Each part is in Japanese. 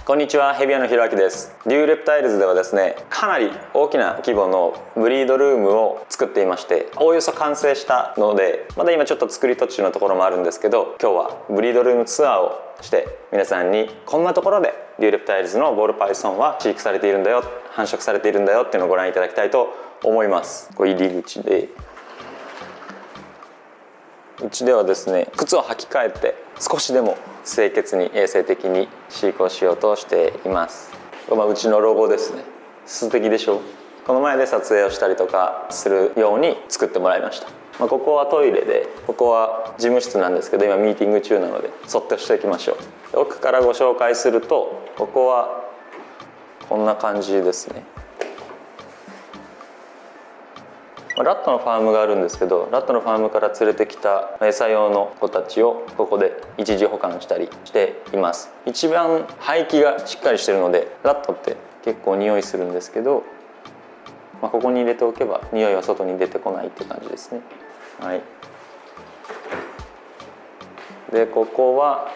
こんにちは、ヘビアのひろあきです。デューレプタイルズではですね、かなり大きな規模のブリードルームを作っていまして、おおよそ完成したので、まだ今ちょっと作り途中のところもあるんですけど、今日はブリードルームツアーをして皆さんにこんなところでデューレプタイルズのボールパイソンは飼育されているんだよ、繁殖されているんだよっていうのをご覧いただきたいと思います。これ入り口で、うちではですね、靴を履き替えて少しでも清潔に衛生的に飼育をしようとしています。うちのロゴですね。素敵でしょう。この前で撮影をしたりとかするように作ってもらいました。ここはトイレで、ここは事務室なんですけど、今ミーティング中なのでそっとしていきましょう。奥からご紹介すると、ここはこんな感じですね。ラットのファームがあるんですけど、ラットのファームから連れてきた餌用の子たちをここで一時保管したりしています。一番排気がしっかりしてるので、ラットって結構匂いするんですけど、ここに入れておけば匂いは外に出てこないって感じですね。はい。で、ここは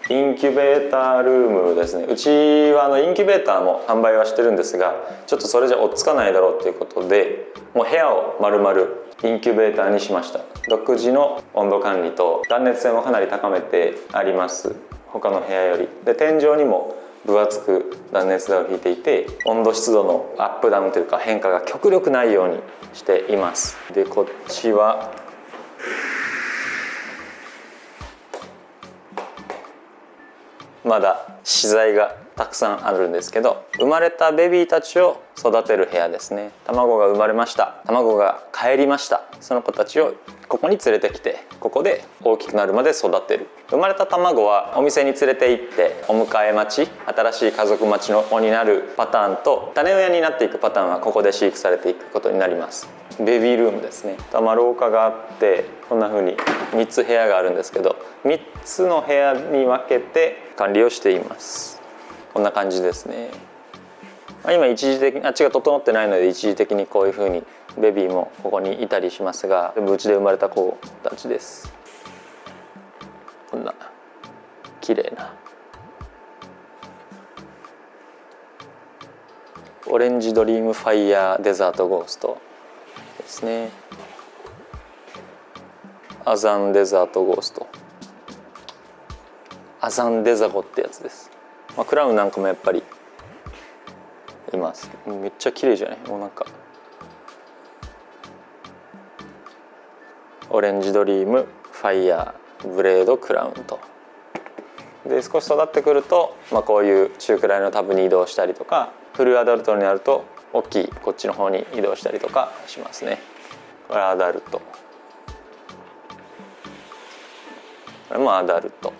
インキュベータールームですね。うちはインキュベーターも販売はしてるんですが、ちょっとそれじゃ追っつかないだろうということで、もう部屋を丸々インキュベーターにしました。独自の温度管理と断熱性もかなり高めてあります、他の部屋より。で、天井にも分厚く断熱材を引いていて、温度湿度のアップダウンというか変化が極力ないようにしています。で、こっちはまだ資材がたくさんあるんですけど、生まれたベビーたちを育てる部屋ですね。卵が生まれました、卵が帰りました、その子たちをここに連れてきて、ここで大きくなるまで育てる。生まれた卵はお店に連れて行ってお迎え待ち、新しい家族待ちの子になるパターンと、種親になっていくパターンはここで飼育されていくことになります。ベビールームですね。廊下があって、こんな風に3つ部屋があるんですけど、3つの部屋に分けて管理をしています。こんな感じですね。今一時的にあっちが整ってないので、一時的にこういう風にベビーもここにいたりしますが、全部うちで生まれた子たちです。こんな綺麗なオレンジドリームファイヤーデザートゴーストですね。アザンデザートゴースト、アザンデザゴってやつです。クラウンなんかもやっぱりいます。めっちゃ綺麗じゃない？もうなんかオレンジドリームファイヤーブレードクラウンと。で、少し育ってくると、こういう中くらいのタブに移動したりとか、フルアダルトになると大きいこっちの方に移動したりとかしますね。これアダルト、これもアダルト。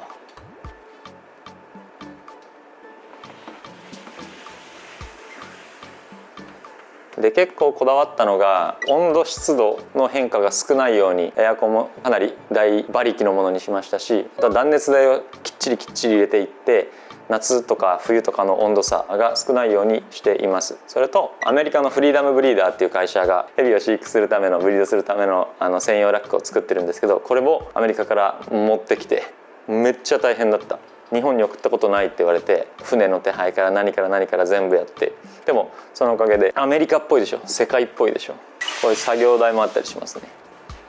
で、結構こだわったのが温度湿度の変化が少ないように、エアコンもかなり大馬力のものにしましたし、あとは断熱材をきっちり入れていって、夏とか冬とかの温度差が少ないようにしています。それとアメリカのフリーダムブリーダーっていう会社がヘビを飼育するためのブリードするための専用ラックを作ってるんですけど、これもアメリカから持ってきてめっちゃ大変だった。日本に送ったことないって言われて、船の手配から何から全部やって、でもそのおかげでアメリカっぽいでしょ、世界っぽいでしょ。こういう作業台もあったりしますね。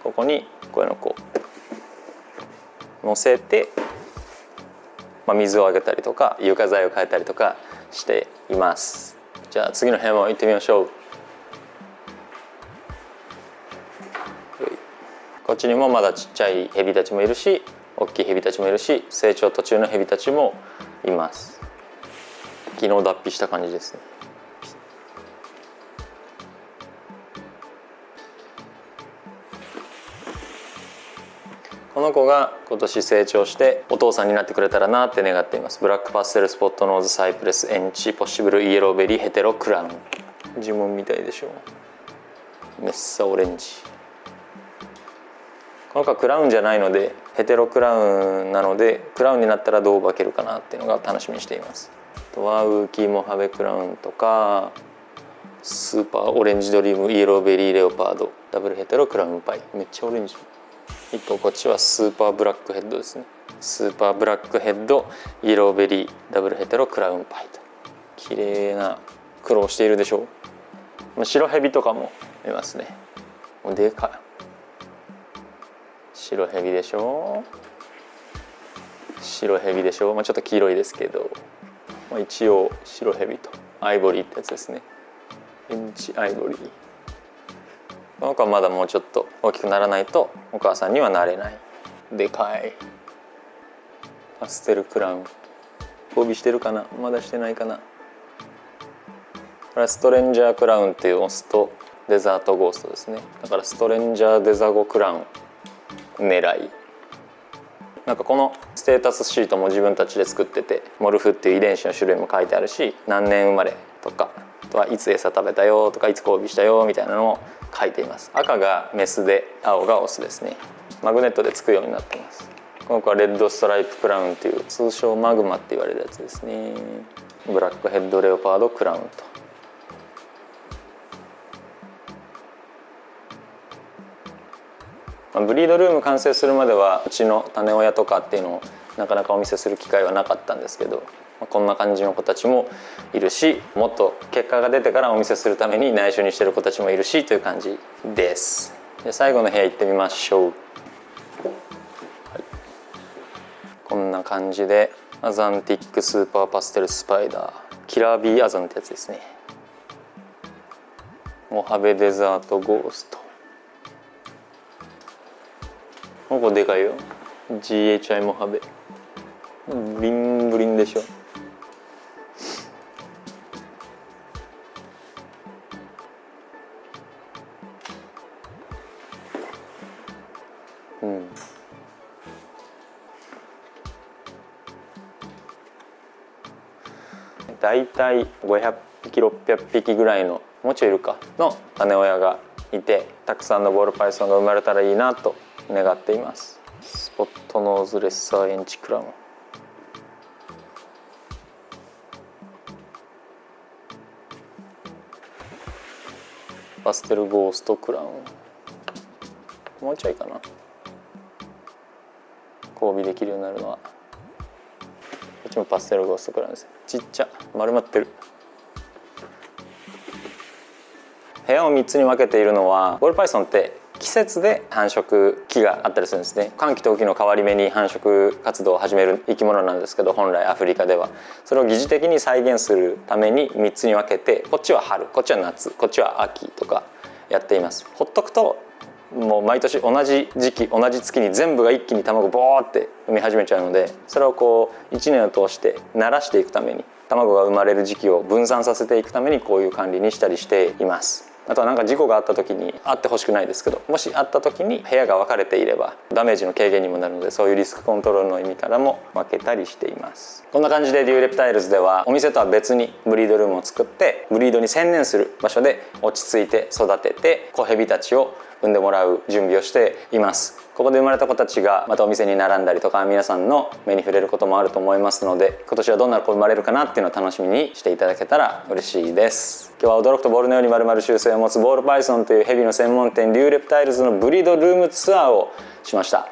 ここにこういうのを乗せて、水をあげたりとか床材を変えたりとかしています。じゃあ次の部屋も行ってみましょう。こっちにもまだちっちゃいヘビたちもいるし、大きいヘビたちもいるし、成長途中のヘビたちもいます。昨日脱皮した感じですね。この子が今年成長してお父さんになってくれたらなって願っています。ブラックパステルスポットノーズサイプレスエンチポッシブルイエローベリーヘテロクラウン。呪文みたいでしょ。めっさオレンジ。この子はクラウンじゃないのでヘテロクラウンなので、クラウンになったらどう化けるかなっていうのが楽しみにしています。あとはウーキーモハベクラウンとか、スーパーオレンジドリームイエローベリーレオパードダブルヘテロクラウンパイ。めっちゃオレンジ。一方こっちはスーパーブラックヘッドですね。スーパーブラックヘッドイエローベリーダブルヘテロクラウンパイと、綺麗な黒をしているでしょう。白ヘビとかもいますね。でかい白ヘビでしょ、白ヘビでしょ。ちょっと黄色いですけど、一応白ヘビとアイボリーってやつですね。エッジアイボリー。この子はまだもうちょっと大きくならないとお母さんにはなれない。でかいパステルクラウン。交尾してるかな、まだしてないかな。これはストレンジャークラウンっていうオスとデザートゴーストですね。だからストレンジャーデザゴクラウン狙い。なんかこのステータスシートも自分たちで作ってて、モルフっていう遺伝子の種類も書いてあるし、何年生まれとか、あとはいつ餌食べたよとか、いつ交尾したよみたいなのを書いています。赤がメスで青がオスですね。マグネットでつくようになってます。この子はレッドストライプクラウンっていう通称マグマって言われるやつですね。ブラックヘッドレオパードクラウンと。ブリードルーム完成するまではうちの種親とかっていうのをなかなかお見せする機会はなかったんですけど、こんな感じの子たちもいるし、もっと結果が出てからお見せするために内緒にしてる子たちもいるしという感じです。で最後の部屋行ってみましょう。こんな感じでアザンティックスーパーパステルスパイダーキラービーアザンってやつですね。モハベデザートゴースト。ここでかいよ。 GHI モハベブリンブリンでしょ。だいたい500匹600匹ぐらいの、もうちょいいるかの種親がいて、たくさんのボールパイソンが生まれたらいいなと願っています。スポットノーズレッサーエンチクラウン。パステルゴーストクラウン。もうちょいかな、交尾できるようになるのは。こっちもパステルゴーストクラウンです。ちっちゃ丸まってる。部屋を3つに分けているのは、ボールパイソンって季節で繁殖期があったりするんですね。乾季と雨季の変わり目に繁殖活動を始める生き物なんですけど、本来アフリカではそれを疑似的に再現するために3つに分けて、こっちは春、こっちは夏、こっちは秋とかやっています。ほっとくともう毎年同じ時期同じ月に全部が一気に卵ボーって産み始めちゃうので、それをこう1年を通して慣らしていくために、卵が生まれる時期を分散させていくためにこういう管理にしたりしています。あとはなんか事故があった時に、あってほしくないですけど、もしあった時に部屋が分かれていればダメージの軽減にもなるので、そういうリスクコントロールの意味からも分けたりしています。こんな感じでデューレプタイルズではお店とは別にブリードルームを作って、ブリードに専念する場所で落ち着いて育てて子ヘビたちを産んでもらう準備をしています。ここで生まれた子たちがまたお店に並んだりとか、皆さんの目に触れることもあると思いますので、今年はどんな子生まれるかなっていうのを楽しみにしていただけたら嬉しいです。今日は驚くとボールのように丸々習性を持つボールパイソンというヘビの専門店デューレプタイルズのブリードルームツアーをしました。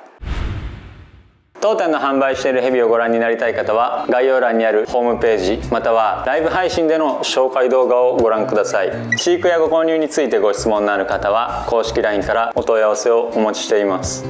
当店の販売しているヘビをご覧になりたい方は、概要欄にあるホームページまたはライブ配信での紹介動画をご覧ください。飼育やご購入についてご質問のある方は公式 LINE からお問い合わせをお待ちしています。